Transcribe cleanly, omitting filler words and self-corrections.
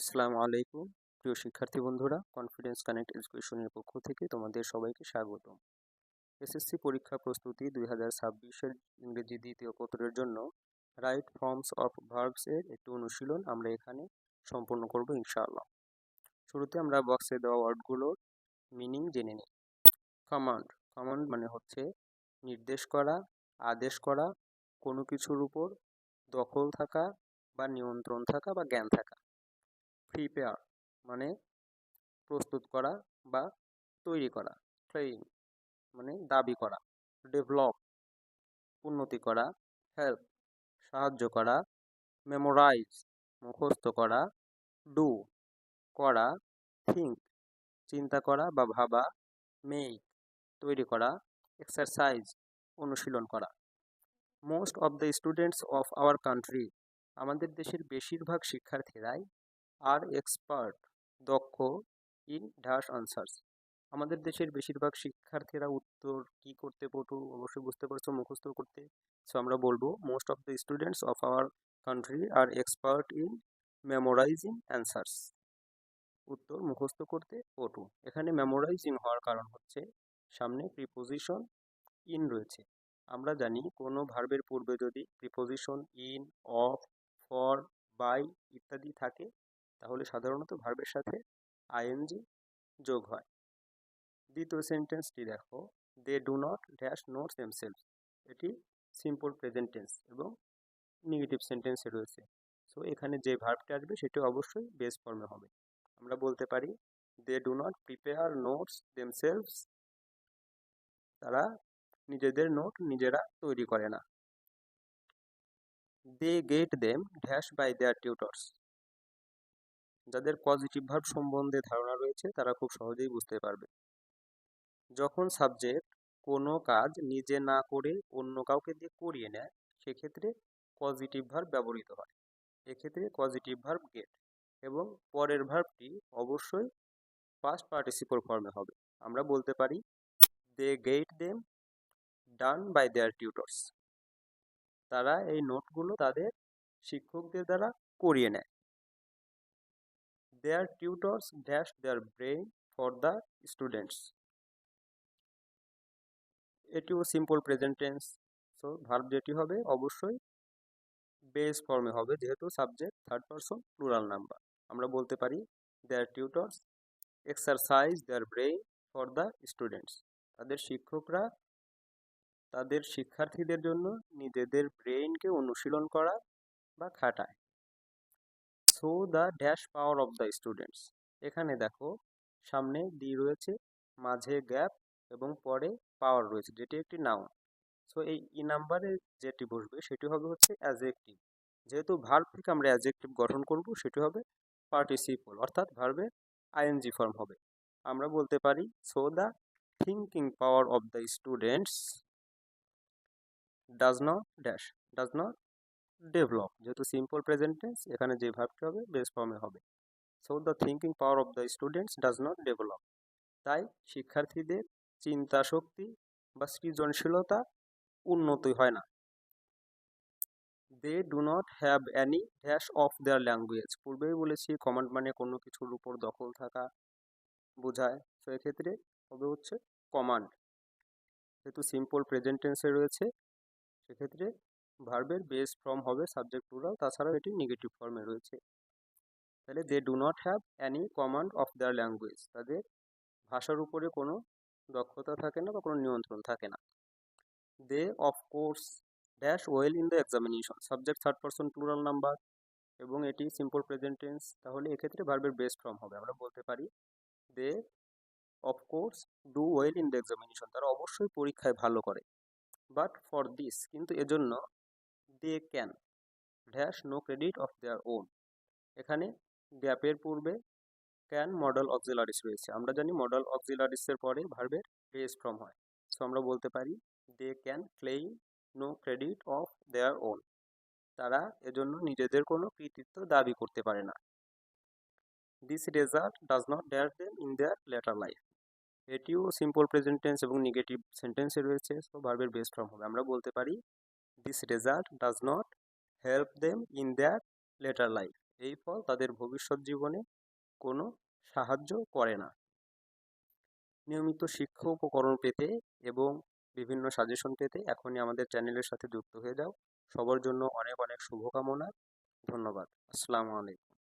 আসসালামু আলাইকুম প্রিয় শিক্ষার্থী বন্ধুরা, কনফিডেন্স কানেক্ট এডুকেশনের পক্ষ থেকে তোমাদের সবাইকে স্বাগতম। এসএসসি পরীক্ষা প্রস্তুতি 2026-এর ইংরেজি দ্বিতীয় পত্রের জন্য রাইট ফর্মস অফ ভার্বস এর একটি অনুশীলন আমরা এখানে সম্পূর্ণ করব ইনশাআল্লাহ। শুরুতে আমরা বক্সে দেওয়া ওয়ার্ডগুলোর মিনিং জেনে নিই। কমান্ড মানে হচ্ছে নির্দেশ করা, আদেশ করা, কোনো কিছুর উপর দখল থাকা বা নিয়ন্ত্রণ থাকা বা জ্ঞান থাকা। প্রিপেয়ার মানে প্রস্তুত করা বা তৈরি করা। ক্লেইম মানে দাবি করা। ডেভেলপ উন্নতি করা। হেল্প সাহায্য করা। মেমোরাইজ মুখস্থ করা। ডু করা। থিঙ্ক চিন্তা করা বা ভাবা। মেক তৈরি করা। এক্সারসাইজ অনুশীলন করা। Most of the students of our country আমাদের দেশের বেশিরভাগ শিক্ষার্থীরাই আর এক্সপার্ট দক্ষ ইন ড্যাশ আনসার্স। আমাদের দেশের বেশিরভাগ শিক্ষার্থীরা উত্তর কি করতে পটু, অবশ্যই বুঝতে পারছো, মুখস্থ করতে। সো আমরা বলবো most of the students of our country are expert in memorising answers. উত্তর মুখস্থ করতে পটু। এখানে মেমোরাইজিং হওয়ার কারণ হচ্ছে সামনে প্রিপোজিশন ইন রয়েছে। আমরা জানি কোনো ভার্বের পূর্বে যদি preposition in, of, for, by ইত্যাদি থাকে তাহলে সাধারণত ভার্বের সাথে আইএনজি যোগ হয়। দ্বিতীয় সেন্টেন্সটি দেখো, they do not dash notes themselves. এটি সিম্পল প্রেজেন্ট টেন্স এবং নেগেটিভ সেন্টেন্সে রয়েছে। সো এখানে যে ভার্বটি আসবে সেটি অবশ্যই বেস ফর্মে হবে। আমরা বলতে পারি they do not prepare notes themselves. তারা নিজেদের নোট নিজেরা তৈরি করে না। They get them dash by their tutors. যাদের পজিটিভ ভার্ব সম্বন্ধে ধারণা রয়েছে তারা খুব সহজেই বুঝতে পারবে। যখন সাবজেক্ট কোনো কাজ নিজে না করে অন্য কাউকে দিয়ে করিয়ে নেয় সেক্ষেত্রে পজিটিভ ভার্ব ব্যবহৃত হয়। এক্ষেত্রে পজিটিভ ভার্ব গেট এবং পরের ভার্বটি অবশ্যই পাস্ট পার্টিসিপল ফর্মে হবে। আমরা বলতে পারি they get them done by their tutors. তারা এই নোটগুলো তাদের শিক্ষকদের দ্বারা করিয়ে নেয়। Their tutors dash their brain for the students. এটিও simple present tense. So verb যেটি হবে অবশ্যই বেস ফর্মে হবে যেহেতু subject third person plural number. আমরা বলতে পারি their tutors exercise their brain for the students. তাদের শিক্ষকরা তাদের শিক্ষার্থীদের জন্য নিজেদের ব্রেইনকে অনুশীলন করা বা খাটায়। So the dash power of the students. এখানে দেখো সামনে দি রয়েছে, মাঝে গ্যাপ এবং পরে পাওয়ার রয়েছে যেটি একটি নাউন। সো এই ই নাম্বারে যেটি বসবে সেটি হবে হচ্ছে অ্যাডজেক্টিভ। যেহেতু ভার্ব থেকে আমরা অ্যাডজেক্টিভ গঠন করব সেটি হবে পার্টিসিপল অর্থাৎ ভার্বে আইএনজি ফর্ম হবে। আমরা বলতে পারি so the thinking power of the students does not develop. যেহেতু সিম্পল প্রেজেন্ট টেন্স এখানে যে ভার্বটি হবে বেস ফর্মে হবে। So the thinking power of the students does not develop. তাই শিক্ষার্থীদের চিন্তা শক্তি বা সৃজনশীলতা উন্নতি হয় না। They do not have any dash of their language. পূর্বেই বলেছি কমান্ড মানে কোনো কিছুর উপর দখল থাকা বোঝায়। তো এক্ষেত্রে হবে হচ্ছে কমান্ড। যেহেতু সিম্পল প্রেজেন্ট টেন্সে রয়েছে সেক্ষেত্রে ভার্বের বেস ফর্ম হবে সাবজেক্ট প্লুরাল, তাছাড়াও এটি নেগেটিভ ফর্মে রয়েছে। তাহলে they do not have any command of their language. তাদের ভাষার উপরে কোনো দক্ষতা থাকে না বা কোনো নিয়ন্ত্রণ থাকে না। They of course dash well in the examination. Subject third person plural number এবং এটি সিম্পল প্রেজেন্ট টেন্স, তাহলে এক্ষেত্রে ভার্বের বেস ফর্ম হবে। আমরা বলতে পারি they of course do well in the examination. তারা অবশ্যই পরীক্ষায় ভালো করে। বাট ফর দিস কিন্তু এজন্য they can dash no credit of their own. এখানে গ্যাপের পূর্বে ক্যান মডেল অক্সিলারিস রয়েছে। আমরা জানি মডেল অক্সিলারিসের পরে ভার্বের বেস ফর্ম হয়। সো আমরা বলতে পারি they can claim no credit of their own. তারা এজন্য নিজেদের কোনো কৃতিত্ব দাবি করতে পারে না। This result does not dash them in their later life. এটিও সিম্পল প্রেজেন্ট টেন্স এবং নেগেটিভ সেন্টেন্সে রয়েছে। সো ভার্বের বেস ফর্ম হবে। আমরা বলতে পারি this result does not help them in their later life. এই ফল তাদের ভবিষ্যৎ জীবনে কোনো সাহায্য করে না। নিয়মিত শিক্ষা উপকরণ পেতে এবং বিভিন্ন সাজেশন পেতে এখনই আমাদের চ্যানেলের সাথে যুক্ত হয়ে যাও। সবার জন্য অনেক অনেক শুভকামনা। ধন্যবাদ। আসসালামু আলাইকুম।